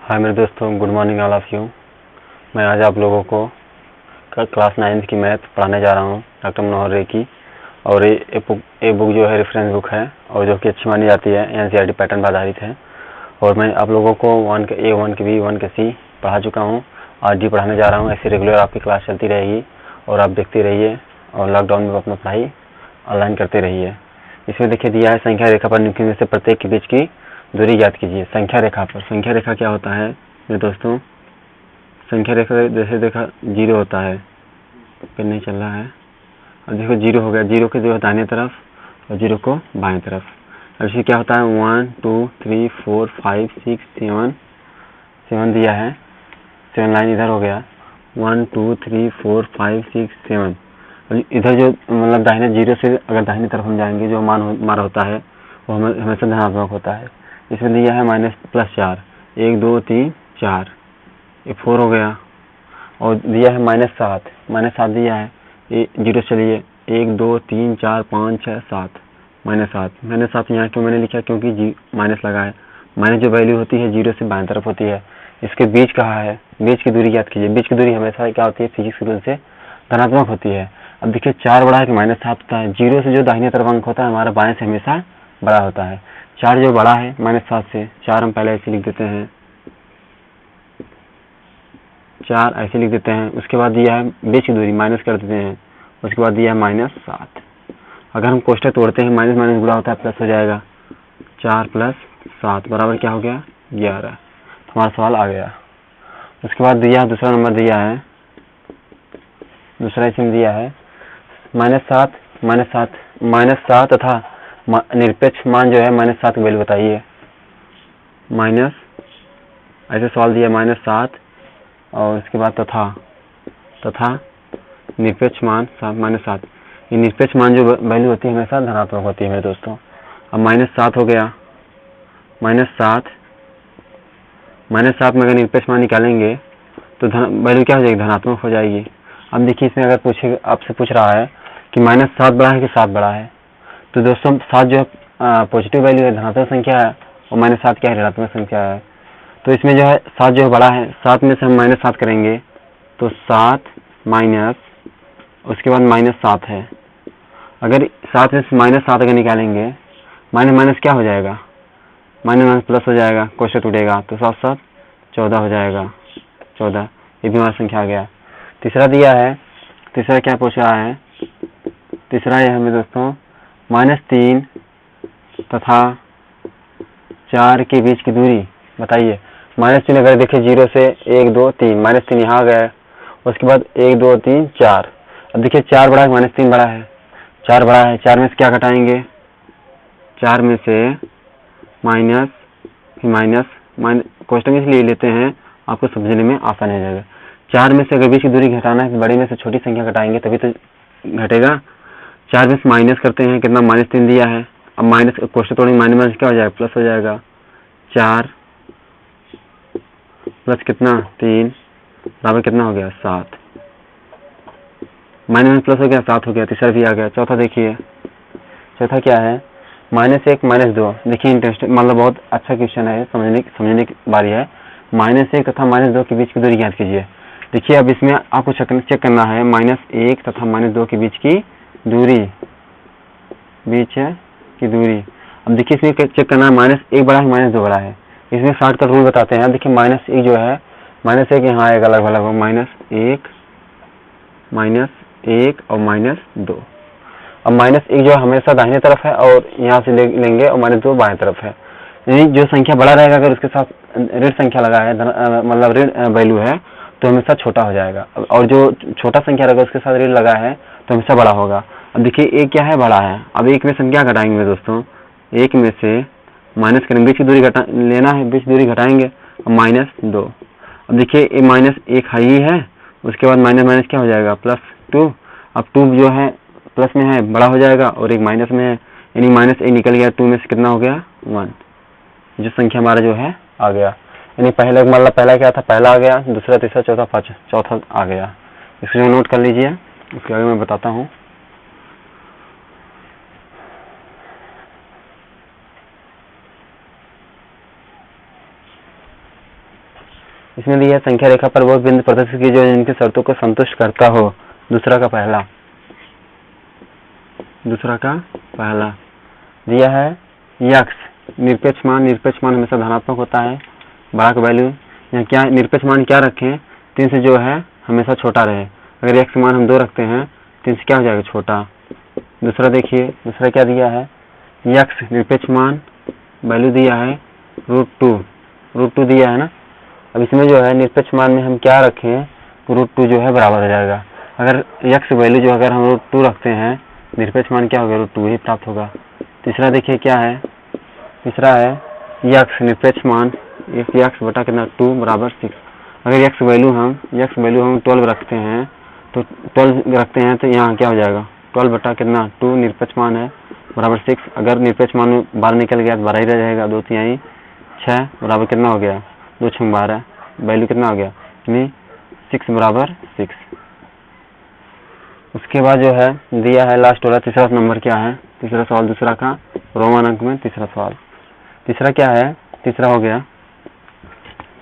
हाय मेरे दोस्तों, good morning all of you. मैं आज आप लोगों को क्लास 9th की मैथ पढ़ाने जा रहा हूँ डॉक्टर मनोहर रे की। और ये बुक जो है रेफरेंस बुक है और जो कि अच्छी मानी जाती है, एनसीईआरटी पैटर्न पर आधारित है। और मैं आप लोगों को 1 के A, 1 के B, 1 के C पढ़ा चुका हूँ। आज भी पढ़ाने जा रहा हूँ। ऐसे रेगुलर आपकी क्लास चलती रहेगी और आप देखते रहिए और लॉकडाउन में अपना पढ़ाई ऑनलाइन करते रहिए। इसमें देखिए दिया है, संख्या रेखा पर न्यूक्लियस में से प्रत्येक के बीच की दूरी ज्ञात कीजिए। संख्या रेखा पर, संख्या रेखा क्या होता है मेरे दोस्तों? संख्या रेखा जैसे देखा 0 होता है, पेन नहीं चल रहा है। अब देखो 0 हो गया, 0 के जो है दाहिने तरफ और 0 को बाएं तरफ। अब इसमें क्या होता है 1 2 3 4 5 6 7 दिया है, 7 लाइन इधर हो गया, 1 2 3 4 5 6 7। इधर जो मतलब दाहिने 0 से अगर दाहिने तरफ हम जाएंगे, जो मान हमारा होता है वो हमेशा धनात्मक होता है। इसमें दिया है -+4, 1 2 3 4, ये 4 हो गया। और दिया है -7 दिया है, 0 चलिए 1 2 3 4 5 6 7, -7 यहाँ क्यों मैंने लिखा? क्योंकि माइनस लगा है। माइनस जो वैल्यू होती है 0 से बाएं तरफ होती है। इसके बीच कहा है, बीच की दूरी याद कीजिए। बीच की दूरी हमेशा क्या होती है? फिजिक्स रूल से धनात्मक होती है। अब देखिए 4 बड़ा है कि -7 होता है? 0 से जो दाहिने तरफ अंक होता है हमारा बाएं से हमेशा बड़ा होता है। 4 जो बड़ा है -7 से, 4 हम पहले ऐसे लिख देते हैं, 4 ऐसे लिख देते हैं। उसके बाद दिया है बीच की दूरी माइनस कर देते हैं, उसके बाद दिया है -7। अगर हम कोष्ठक तोड़ते हैं, माइनस माइनस गुणा होता है, प्लस हो जाएगा। 4 + 7 बराबर क्या हो गया? 11। हमारा सवाल आ गया। उसके बाद दिया दूसरा नंबर दिया है, दूसरा इसमें दिया है -7 तथा निरपेक्ष मान जो है -7 की वैल्यू बताइए। माइनस ऐसे सवाल दिया -7 और उसके बाद तथा निरपेक्ष मान -7। ये निरपेक्ष मान जो वैल्यू होती है हमेशा धनात्मक होती है मेरे दोस्तों। अब -7 हो गया, -7 में अगर निरपेक्ष मान निकालेंगे तो वैल्यू क्या हो जाएगी? धनात्मक हो जाएगी। अब देखिए इसमें अगर आपसे पूछ रहा है कि -7 बड़ा है कि 7 बड़ा है, तो दोस्तों 7 जो है पॉजिटिव वैल्यू है, धनात्मक संख्या है, और -7 क्या है? ऋणात्मक संख्या है। तो इसमें जो है 7 जो है बड़ा है, 7 में से हम -7 करेंगे तो 7 माइनस, उसके बाद -7 है। अगर 7 में से -7 अगर निकालेंगे, माइनस क्या हो जाएगा? माइनस प्लस हो जाएगा, कोष्ठक टूटेगा तो 7 7 14 हो जाएगा, 14। ये भी हमारा संख्या आ गया। तीसरा दिया है, तीसरा क्या पूछ रहा है? तीसरा ये हमें दोस्तों -3 तथा 4 के बीच की दूरी बताइए। -3 अगर देखें 0 से 1 2 3, -3 यहाँ आ गया, उसके बाद 1 2 3 4। अब देखिए 4 बड़ा है, -3 बड़ा है, 4 बड़ा है, 4 में से क्या घटाएंगे? 4 में से माइनस कोष्ठक में इसलिए लेते हैं आपको समझने में आसान हो जाएगा। 4 में से अगर बीच की दूरी घटाना है तो बड़ी में से छोटी संख्या घटाएंगे तभी तो घटेगा। 4 में से माइनस करते हैं, कितना? -3 दिया है। अब माइनस कोष्ठक तोड़ेंगे, माइनस क्या हो जाएगा? प्लस हो जाएगा। 4 प्लस कितना? 3 बराबर कितना हो गया? 7। माइनस प्लस हो गया, 7 हो गया। तीसरा भी आ गया। चौथा देखिए, चौथा क्या है? -1 -2। देखिए इंटरेस्टिंग, मतलब बहुत अच्छा क्वेश्चन है, समझने की बारी है। -1 तथा -2 के बीच की दूरी ज्ञात कीजिए। देखिए अब इसमें आपको चेक करना है -1 तथा -2 के बीच की दूरी, अब देखिए इसमें चेक करना है -1 बड़ा है -2 बड़ा है। इसमें शॉर्टकट रूल बताते हैं। देखिए -1 जो है, -1 यहाँ आएगा अलग अलग, -1 और -2। अब -1 जो हमेशा दाहिने तरफ है और यहाँ से लेंगे, और -2 बाएं तरफ है। यानी जो संख्या बड़ा रहेगा अगर उसके साथ ऋण संख्या लगा है, मतलब ऋण वैल्यू है, तो हमेशा छोटा हो जाएगा, और जो छोटा संख्या रहेगा उसके साथ ऋण लगा है तो हमेशा बड़ा होगा। अब देखिए 1 क्या है? बड़ा है। अब 1 में संख्या घटाएंगे दोस्तों, 1 में से माइनस करेंगे, बीच की दूरी लेना है, बीच दूरी घटाएंगे, -2। अब देखिए -1 हाई है, उसके बाद माइनस क्या हो जाएगा? +2। अब 2 जो है प्लस में है, बड़ा हो जाएगा, और एक माइनस में है, यानी -1 निकल गया। 2 में से कितना हो गया? 1। जो संख्या हमारा जो है आ गया। यानी पहला क्या था? पहला आ गया, दूसरा तीसरा चौथा पांचवा, चौथा आ गया। इसको नोट कर लीजिए, उसके आगे मैं बताता हूँ। इसमें दिया संख्या रेखा पर वो बिंदु प्रदर्शित की जो जिनकी शर्तों को संतुष्ट करता हो। दूसरा का पहला दिया है यक्स निरपेक्ष मान हमेशा धनात्मक होता है, बड़ा का वैल्यू यहाँ क्या निरपेक्ष मान क्या रखें, 3 से जो है हमेशा छोटा रहे। अगर यक्स मान हम 2 रखते हैं 3 से क्या हो जाएगा, छोटा। दूसरा देखिए, दूसरा क्या दिया है, यक्स निरपेक्ष मान वैल्यू दिया है √2 दिया है ना। अब इसमें जो है निरपेक्ष मान में हम क्या रखें तो √2 जो है बराबर हो जाएगा। अगर यक्स वैल्यू जो अगर हम √2 रखते हैं निरपेक्ष मान क्या होगा, √2 ही प्राप्त होगा। तीसरा देखिए क्या है, तीसरा है यक्स निरपेक्ष मान यक्स बटा कितना 2 बराबर 6। अगर यक्स वैल्यू हम 12 रखते हैं तो 12 रखते हैं तो यहाँ क्या हो जाएगा 12 बटा कितना 2 निरपेक्ष मान है बराबर 6। अगर निरपेक्ष मान में 12 निकल गया तो 12 ही रह जाएगा, 2 3 6 बराबर कितना हो गया 2 6 12, वैल्यू कितना हो गया यानी 6 बराबर 6। उसके बाद जो है दिया है लास्ट वाला तीसरा नंबर क्या है, तीसरा सवाल दूसरा का रोमन अंक में तीसरा सवाल। तीसरा क्या है, तीसरा हो गया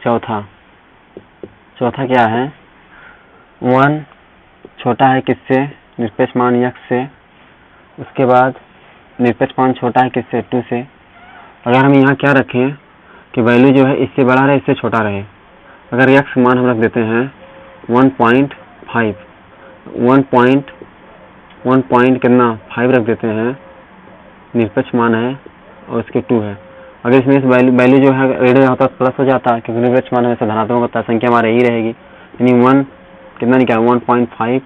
चौथा क्या है, 1 छोटा है किससे, निरपेक्ष मान यक्स से। उसके बाद निरपेक्ष मान छोटा है किससे, 2 से। अगर हम यहाँ क्या रखें कि वैल्यू जो है इससे बड़ा रहे इससे छोटा रहे। अगर यक्स मान हम रख देते हैं 1.5 कितना 5 रख देते हैं, निरपेक्ष मान है और उसके 2 है। अगर इसमें इस वैल्यू जो है ऋण होता है प्लस हो जाता है क्योंकि निरपेक्ष मान हमेशा धनात्मक होता है, संख्या हमारे ही रहेगी। यानी 1 कितना निकाला 1.5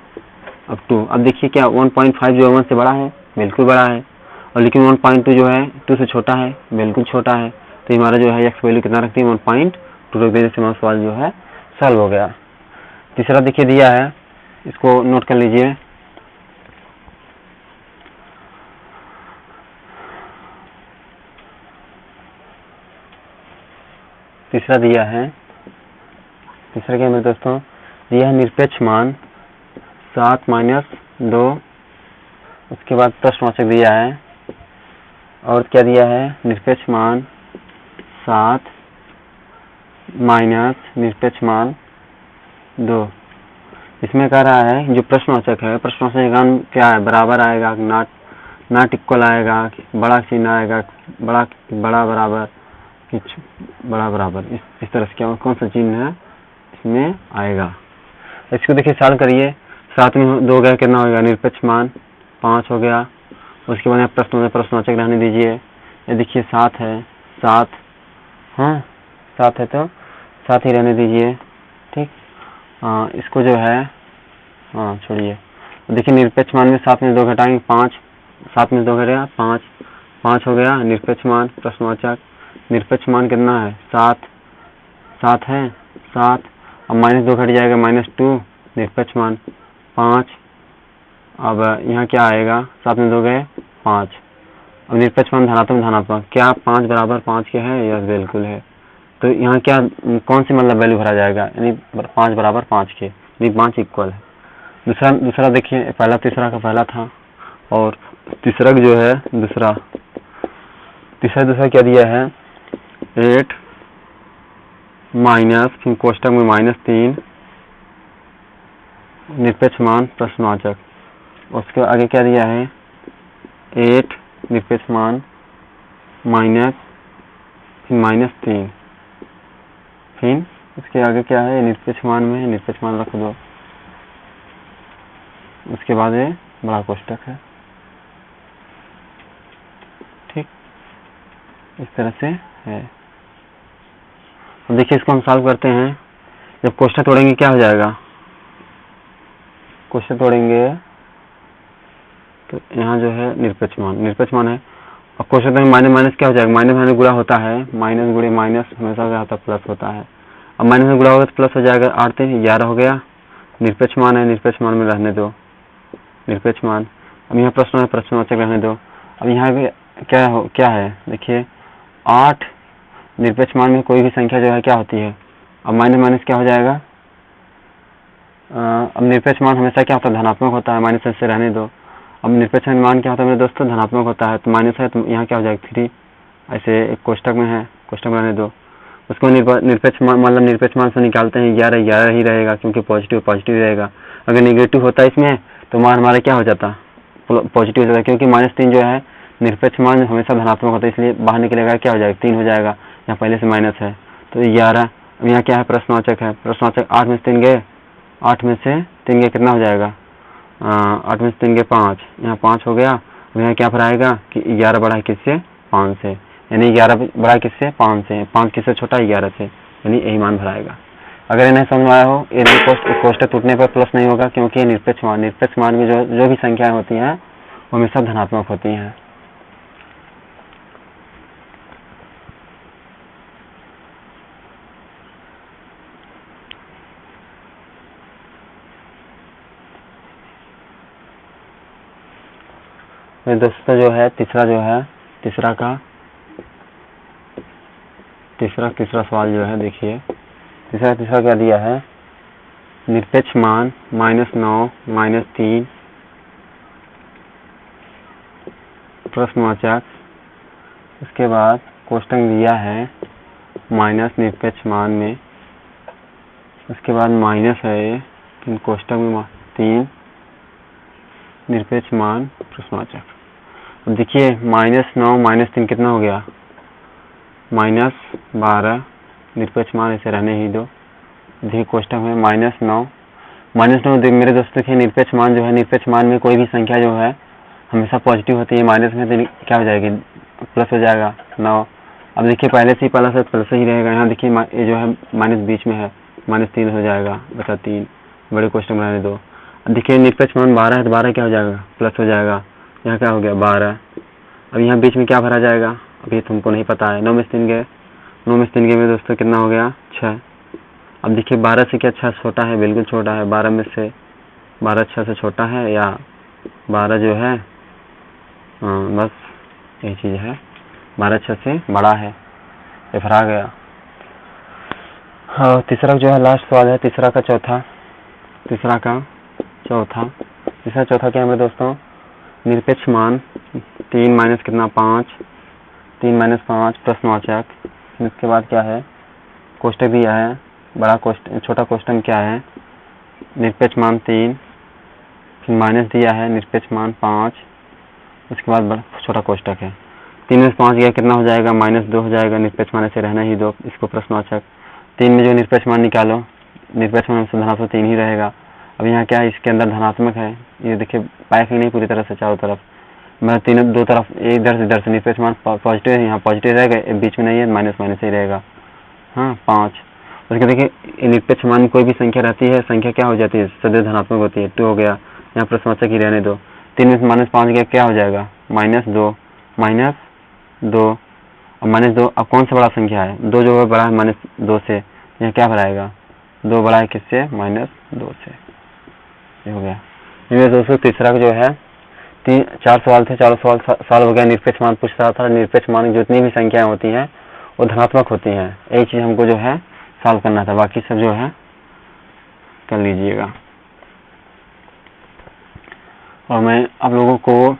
अब 2। अब देखिए क्या 1.5 जो है 1 से बड़ा है, बिल्कुल बड़ा है, और लेकिन 1.2 जो है 2 से छोटा है, बिल्कुल छोटा है। तो हमारा जो है एक्स वैल्यू कितना रखती है 1.2 रख देने से हमारा सवाल जो है सॉल्व हो गया। तीसरा देखिए दिया है, इसको नोट कर लीजिए। तीसरा दिया है, तीसरा क्या मेरे दोस्तों दिया है निरपेक्ष मान 7 - 2। उसके बाद प्रश्नवाचक दिया है और क्या दिया है निरपेक्ष मान 7 - निरपेक्ष मान 2। इसमें कह रहा है जो प्रश्नवाचक है, प्रश्नवाचक का क्या है, बराबर आएगा, नॉट इक्वल आएगा, बड़ा चिन्ह आएगा, बड़ा बराबर बड़ा बराबर, इस तरह से क्या कौन सा चिन्ह है इसमें आएगा। इसको देखिए सॉल्व करिए। 7 में 2 गया कितना होगा, निरपेक्ष मान 5 हो गया। उसके बाद प्रश्नवाचक रहने दीजिए। ये देखिए 7 है, 7 हाँ 7 है तो 7 ही रहने दीजिए, ठीक। इसको जो है छोड़िए। देखिए निरपेक्ष मान में 7 में 2 घटाएंगे 5, 7 में 2 घटेगा 5 हो गया निरपेक्ष मान। प्रश्नवाचक निरपेक्ष मान कितना है 7 है 7। अब -2 घट जाएगा -2 निरपेक्ष मान 5। अब यहाँ क्या आएगा 7 में 2 गए 5। अब निरपेक्ष मान धनात्मक क्या 5 बराबर 5 के है, यस बिल्कुल है। तो यहाँ क्या कौन सी मतलब वैल्यू भरा जाएगा, यानी 5 बराबर 5 के, यानी 5 इक्वल है। दूसरा देखिए, पहला तीसरा का पहला था और तीसरा जो है दूसरा क्या दिया है 8 - फिर कोष्टक में -3 निरपेक्ष मान प्रश्नवाचक। उसके आगे क्या दिया है 8 निरपेक्ष मान फिर -3, फिर उसके आगे क्या है निरपेक्ष मान में निरपेक्ष मान रख दो। उसके बाद ये बड़ा कोष्टक है, ठीक, इस तरह से है। देखिए इसको हम सॉल्व करते हैं। जब कोष्टक तोड़ेंगे क्या हो जाएगा, कोष्टक तोड़ेंगे तो यहाँ जो है निरपेक्ष मान है। और कोष्टक में माइनस क्या हो जाएगा, माइनस गुणा होता है, माइनस गुणे माइनस हमेशा क्या होता है प्लस होता है। अब माइनस में गुणा होगा तो प्लस हो जाएगा, 8 से 11 हो गया। निरपेक्ष मान है, निरपेक्ष मान में रहने दो निरपेक्ष मान। अब यहाँ प्रश्न है, प्रश्नवाचक रहने दो। अब यहाँ पे क्या है देखिए 8 निरपेक्ष मान में कोई भी संख्या जो है क्या होती है, अब माइनस क्या हो जाएगा। अब निरपेक्ष मान हमेशा क्या होता है धनात्मक होता है, माइनस से रहने दो। अब निरपेक्ष मान क्या होता है मेरे दोस्तों, धनात्मक होता है, तो माइनस है तो यहाँ क्या हो जाएगा 3। ऐसे एक कोष्टक में है, कोष्टक में रहने दो। उसको निरपेक्ष मान मतलब निरपेक्ष मान से निकालते हैं 11 11 ही रहेगा, क्योंकि पॉजिटिव पॉजिटिव रहेगा। अगर नेगेटिव होता है इसमें तो मान हमारा क्या हो जाता, पॉजिटिव हो जाता, क्योंकि -3 जो है निरपेक्ष मान हमेशा धनात्मक होता है, इसलिए बाहर निकलेगा क्या हो जाएगा 3 हो जाएगा, यहाँ पहले से माइनस है तो 11। अब यहाँ क्या है प्रश्नवाचक है, प्रश्नवाचक 8 में से 3 गए, 8 में से 3 गए कितना हो जाएगा 8 में से 3 गए 5, यहाँ 5 हो गया। अब यहाँ क्या भराएगा कि 11 बड़ा है किससे 5 से, यानी 11 बड़ा है किससे 5 से, 5 किससे छोटा 11 से, यानी यही मान भराएगा। अगर ये नहीं समझ में आया हो, ये कोष्टक टूटने पर प्लस नहीं होगा, क्योंकि निरपेक्ष मान में जो भी संख्याएं होती हैं वो हमेशा धनात्मक होती हैं। दोस्तों जो है तीसरा सवाल जो है, देखिए तीसरा क्या दिया है, निरपेक्ष मान -9 -3 प्रश्नवाचक, उसके बाद कोष्टक दिया है माइनस निरपेक्ष मान में, उसके बाद माइनस है कोष्टक में 3 निरपेक्ष मान प्रश्नवाचक। अब देखिए -9 -3 कितना हो गया -12, निरपेक्ष मान इसे रहने ही दो। देखिए कोष्टक में -9 मेरे दोस्तों देखिए निरपेक्ष मान जो है, निरपेक्ष मान में कोई भी संख्या जो है हमेशा पॉजिटिव होती है, माइनस में तो क्या हो जाएगी प्लस हो जाएगा 9। अब देखिए पहले से ही प्लस ही रहेगा, यहाँ देखिए ये जो है माइनस बीच में है, -3 हो जाएगा बचा 3, बड़े कोष्टक में रहने दो। देखिए निरपेक्ष मान 12 है तो 12 क्या हो जाएगा प्लस हो जाएगा, यहाँ क्या हो गया 12। अब यहाँ बीच में क्या भरा जाएगा, अब ये तुमको नहीं पता है। 9 में से 3 गए, 9 में से 3 गए में दोस्तों कितना हो गया 6। अब देखिए 12 से क्या 6 छोटा है, बिल्कुल छोटा है, 12 में से 12 6 से छोटा है, या 12 जो है बस यही चीज़ है, 12 6 से बड़ा है, ये भरा गया। हाँ तीसरा जो है लास्ट सवाल है, तीसरा चौथा क्या है मेरे दोस्तों, निरपेक्ष मान 3 माइनस कितना 5, 3 - 5 प्रश्नवाचक। इसके बाद क्या है कोष्टक दिया है, छोटा कोष्टक क्या है निरपेक्ष मान 3, फिर माइनस दिया है निरपेक्ष मान 5, उसके बाद बड़ा छोटा कोष्टक है। 3 में से 5 गया कितना हो जाएगा -2 हो जाएगा, निरपेक्ष मान से रहना ही दो, इसको प्रश्नवाचक। 3 में जो निरपेक्ष मान निकालो, निरपेक्ष मान से धनात्मक 3 ही रहेगा। अब यहाँ क्या है इसके अंदर धनात्मक है, ये देखिए पैक ही नहीं पूरी तरह से चारों तरफ, मैं तीनों दो तरफ इधर से निरपेक्ष मान पॉजिटिव है, यहाँ पॉजिटिव रहेगा, बीच में नहीं है माइनस ही रहेगा। हाँ 5। उसके देखिए निरपेक्ष मान में कोई भी संख्या रहती है, संख्या क्या हो जाती है सदैव धनात्मक होती है, 2 हो गया, यहाँ प्रश्नवाचक ही रहने दो। 3 में से -5 गया क्या हो जाएगा -2 अब -2 अब कौन सा बड़ा संख्या है, 2 जो है बड़ा है -2 से, यहाँ क्या भराएगा 2 बड़ा है किससे -2 से, ये हो गया। ये दोस्तों तीसरा जो है 4 सवाल थे, चारों सवाल हो गया। निरपेक्ष मान पूछ रहा था, निरपेक्ष मान जितनी भी संख्याएं होती हैं वो धनात्मक होती हैं, यही चीज हमको जो है सॉल्व करना था, बाकी सब जो है कर लीजिएगा। और मैं आप लोगों को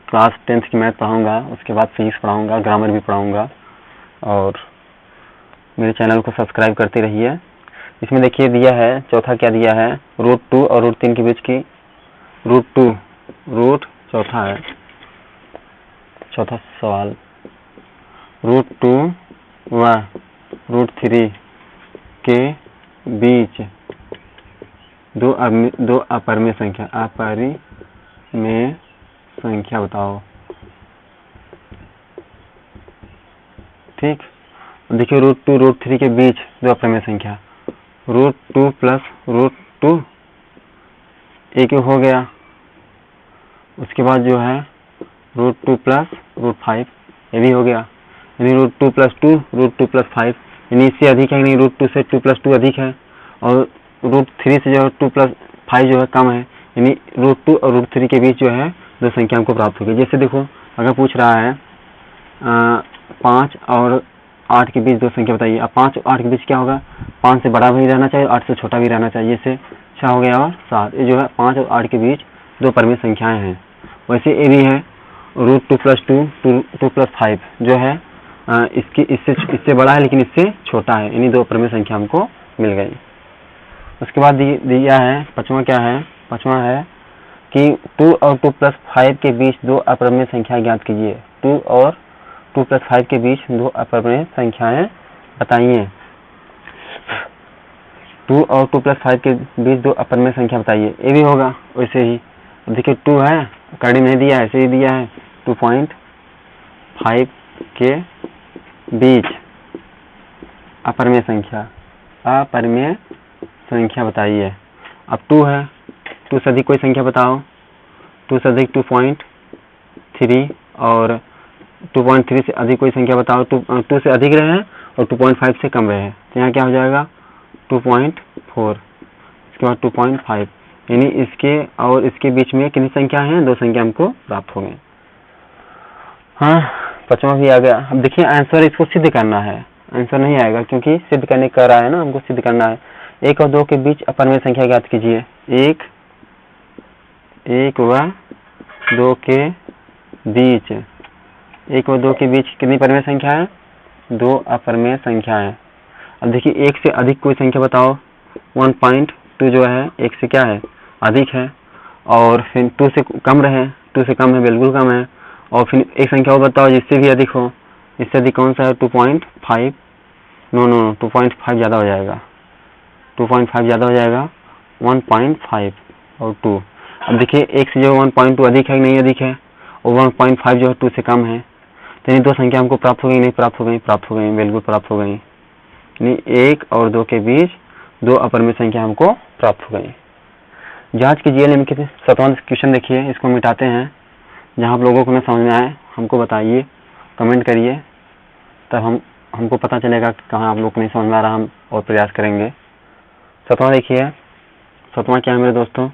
क्लास 10th की मैथ पढ़ाऊंगा, उसके बाद फिजिक्स पढ़ाऊंगा, ग्रामर भी पढ़ाऊंगा, और मेरे चैनल को सब्सक्राइब करते रहिए। इसमें देखिए दिया है चौथा क्या दिया है, √2 और √3 के बीच की चौथा है, चौथा सवाल √2 व √3 के बीच दो अपरिमेय संख्या बताओ। ठीक, देखिए √2 √3 के बीच दो अपरिमेय संख्या, √2 प्लस √2 एक हो गया, उसके बाद जो है √2 प्लस √5 ये भी हो गया, यानी √2 प्लस 2 √2 प्लस 5, यानी इससे अधिक है, नहीं √2 से 2 प्लस 2 अधिक है, और √3 से जो है 2 प्लस 5 जो है कम है, यानी √2 और √3 के बीच जो है दो संख्या हमको प्राप्त होगी। जैसे देखो अगर पूछ रहा है 5 और 8 के बीच दो संख्या बताइए, अब 5 और 8 के बीच क्या होगा, 5 से बड़ा भी रहना चाहिए, 8 से छोटा भी रहना चाहिए, जैसे 6 हो गया और 7, ये जो है 5 और 8 के बीच दो परिमेय संख्याएं हैं। वैसे ये भी है √2 प्लस 2 2 प्लस 5 जो है इसकी इससे बड़ा है लेकिन इससे छोटा है, यानी दो अपरिमेय संख्या हमको मिल गई। उसके बाद दिया है पांचवा, क्या है पांचवा है कि 2 और 2 + 5 के बीच दो अपरिमेय संख्या ज्ञात कीजिए। 2 और 2 + 5 के बीच दो अपरिमेय संख्याएं बताइए। 2 और 2 + 5 के बीच दो अपरिमेय संख्या बताइए, ये भी होगा वैसे ही। देखिए 2 है, कड़ी नहीं दिया है, ऐसे ही दिया है 2.5 के बीच अपरिमेय संख्या बताइए। अब 2 है, 2 से अधिक कोई संख्या बताओ। 2 से अधिक 2.3 और 2.3 से अधिक कोई संख्या बताओ। 2 से अधिक रहे और 2.5 से कम रहे, तो यहाँ क्या हो जाएगा 2.4, इसके बाद 2.5, यानी इसके और इसके बीच में कितनी संख्या है, दो संख्या हमको प्राप्त हो गई। हाँ, पांचवा भी आ गया। अब देखिए आंसर इसको सिद्ध करना है, आंसर नहीं आएगा क्योंकि सिद्ध करने कर रहा है ना, हमको सिद्ध करना है। 1 और 2 के बीच अपरिमेय संख्या ज्ञात कीजिए। 1 व 2 के बीच, 1 और 2 के बीच कितनी परिमेय संख्या है, 2 अपरिमेय संख्या है। अब देखिए 1 से अधिक कोई संख्या बताओ। 1.2 जो है 1 से क्या है, अधिक है, और फिर 2 से कम रहे, 2 से कम है, बिल्कुल कम है, और फिर एक संख्या और बताओ जिससे भी अधिक हो। इससे अधिक कौन सा है, 2.5, नो 2.5 ज़्यादा हो जाएगा, 2.5 ज़्यादा हो जाएगा, 1.5 और 2। अब देखिए 1 से जो 1.2 अधिक है नहीं अधिक है, और 1.5 जो है 2 से कम है, तो ये दो संख्या हमको प्राप्त हो गई नहीं प्राप्त हो गई, प्राप्त हो गई, बिल्कुल प्राप्त हो गई। यानी 1 और 2 के बीच दो अपरिमेय संख्या हमको प्राप्त हो गई। जांच कीजिए निम्नलिखित 7वां क्वेश्चन देखिए, इसको मिटाते हैं। जहां आप लोगों को न समझ में आए हमको बताइए, कमेंट करिए, तब हमको पता चलेगा कि कहाँ आप लोग को नहीं समझ में आ रहा, हम और प्रयास करेंगे। 7वां देखिए, 7वां क्या है मेरे दोस्तों,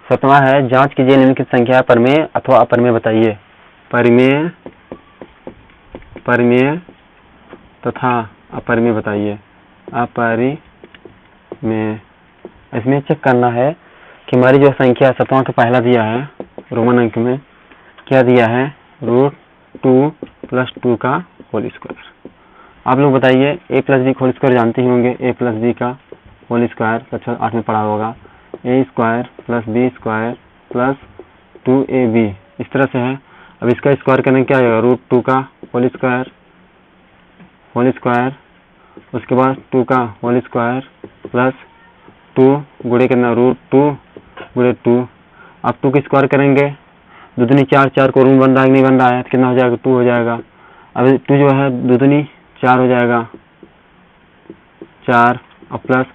7वां है जांच कीजिए निम्नलिखित संख्या परिमेय अथवा अपरिमेय बताइए। परिमेय तथा अपरिमेय बताइए। अपरिमेय, इसमें चेक करना है कि हमारी जो संख्या 7वां का पहला दिया है रोमन अंक में, क्या दिया है, √2 + 2 का होल स्क्वायर। आप लोग बताइए a + b होल स्क्वायर जानते ही होंगे, a + b का होल स्क्वायर कक्षा 8 में पढ़ा होगा। a² + b² + 2ab, इस तरह से है। अब इसका स्क्वायर करने क्या आएगा, √2 का होल स्क्वायर, उसके बाद 2 का होल स्क्वायर प्लस 2 गुणे कितना, √2 गुणे 2। अब 2 का स्क्वायर करेंगे, 2 दूनी 4, 4 को रूम बन रहा है नहीं बन रहा है, तो कितना हो जाएगा, 2 हो जाएगा। अब 2 जो है 2 दूनी 4 हो जाएगा, 4, और प्लस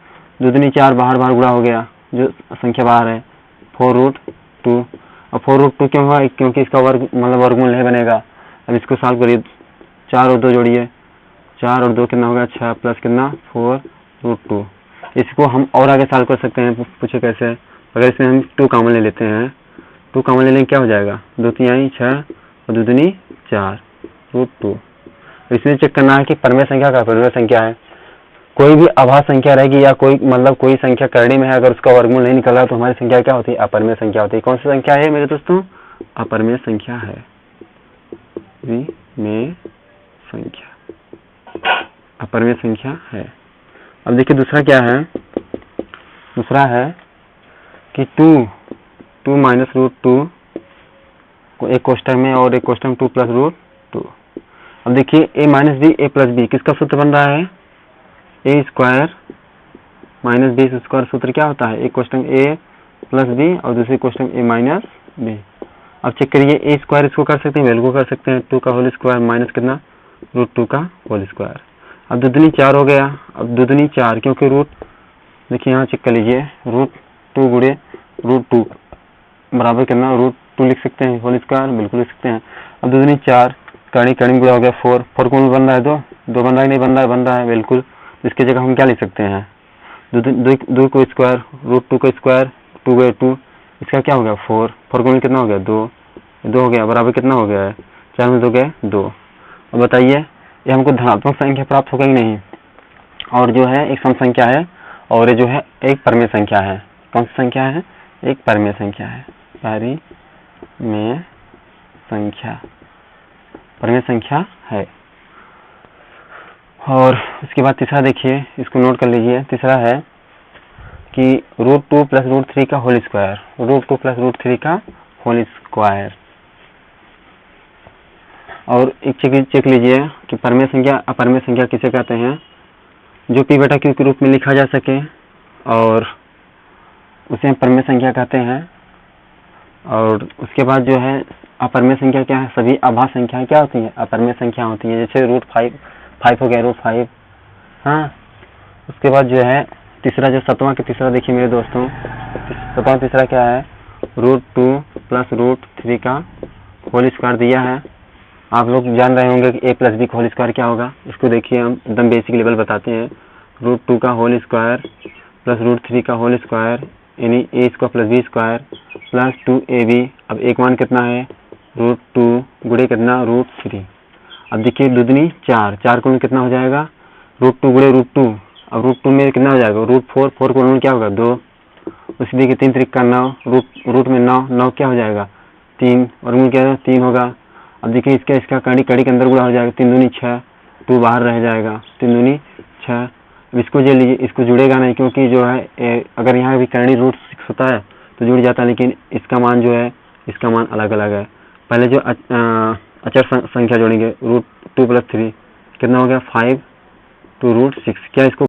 2 दूनी 4 बाहर गुणा हो गया, जो संख्या बाहर है, 4√2। अब 4√2 क्यों हुआ, क्योंकि इसका वर्ग मतलब वर्गमूल नहीं बनेगा। अब इसको सॉल्व करिए, 4 और 2 जोड़िए, 4 और 2 कितना होगा, 6, प्लस कितना 4√2। इसको हम और आगे सॉल्व कर सकते हैं, पूछे कैसे, अगर इसमें हम 2 कॉमन ले लेते हैं, 2 कॉमन ले लेंगे क्या हो जाएगा, 2 3 6 और 2 दूनी 4√2। इसमें चेक करना है कि परिमेय संख्या का परिमेय संख्या है। कोई भी अभाज्य संख्या रहेगी या कोई मतलब कोई संख्या करड़ी में है, अगर उसका वर्गमूल नहीं निकल रहा तो हमारी संख्या क्या होती है, अपरिमेय संख्या होती है। कौन सी संख्या है मेरे दोस्तों, अपरिमेय संख्या है, अपरिमेय संख्या है। अब देखिए दूसरा क्या है, दूसरा है कि 2 - √2 एक कोष्टक में और एक कोष्टक 2 + √2। अब देखिए a - b a + b किसका सूत्र बन रहा है, a² - b² सूत्र क्या होता है, एक कोष्टक a + b और दूसरी कोष्टक a - b। अब चेक करिए a² इसको कर सकते हैं, बिल्कुल कर सकते हैं, 2 का होल स्क्वायर माइनस कितना, √2 का होल स्क्वायर। अब 2 दूनी 4 हो गया, अब 2 दूनी 4 क्योंकि देखिए यहाँ चेक कर लीजिए, √2 गुणे √2 बराबर कितना, √2 लिख सकते हैं, होल स्क्वायर बिल्कुल लिख सकते हैं। अब 2 दूनी 4, कड़ी गुणा हो गया 4 कौन बन रहा है, 2 बन रहा है नहीं बन रहा है बिल्कुल। इसकी जगह हम क्या लिख सकते हैं, 2 को स्क्वायर, √2 का स्क्वायर 2 गुणे 2, इसका क्या हो गया 4 गुणे कितना हो गया 2 हो गया, बराबर कितना हो गया है, 4 में 2 गए 2। अब बताइए ये हमको धनात्मक संख्या प्राप्त हो गई नहीं, और जो है एक सम संख्या है, और ये जो है एक परिमेय संख्या है। कौन सी संख्या है, एक परिमेय संख्या है, परिमेय संख्या है। और उसके बाद तीसरा देखिए, इसको नोट कर लीजिए। तीसरा है कि √2 + √3 का होल स्क्वायर, √2 + √3 का होल स्क्वायर। और एक चेक लीजिए कि परमेय संख्या अपरमेय संख्या किसे कहते हैं, जो p बटा q के रूप में लिखा जा सके, और उसे हम परमेय संख्या कहते हैं। और उसके बाद जो है अपरमेय संख्या क्या है, सभी अभाज्य संख्याएं क्या होती हैं, अपरमेय संख्या होती हैं, जैसे √5 हो गया, √5। हाँ, उसके बाद जो है तीसरा, जो सतवां के तीसरा देखिए मेरे दोस्तों, सतवां तीसरा क्या है, √2 + √3 का होल स्क्वायर दिया है। आप लोग जान रहे होंगे कि a + b का होल स्क्वायर क्या होगा। इसको देखिए, हम एकदम बेसिक लेवल बताते हैं। √2 का होल स्क्वायर + √3 का होल स्क्वायर, यानी a² + b² + 2ab। अब एक मान कितना है, √2 गुणे कितना, √3। अब देखिए दूनी 4 को कितना हो जाएगा, √2 गुणे √2। अब √2 में कितना हो जाएगा, √4, 4 को क्या होगा, 2। उसी देखिए 3 3 का 9, रूट में 9 क्या हो जाएगा, 3, और क्या 3 होगा। अब देखिए इसका कड़ी के अंदर गुणा हो जाएगा, 3 दूनी 6, 2 बाहर रह जाएगा, 3 दूनी 6। अब इसको जे लीजिए, इसको जुड़ेगा नहीं, क्योंकि जो है अगर यहाँ भी करणी √6 होता है तो जुड़ जाता है, लेकिन इसका मान जो है, इसका मान अलग अलग है। पहले जो अचर संख्या जोड़ेंगे, √2 + 3 कितना हो गया, 5 to √6। क्या इसको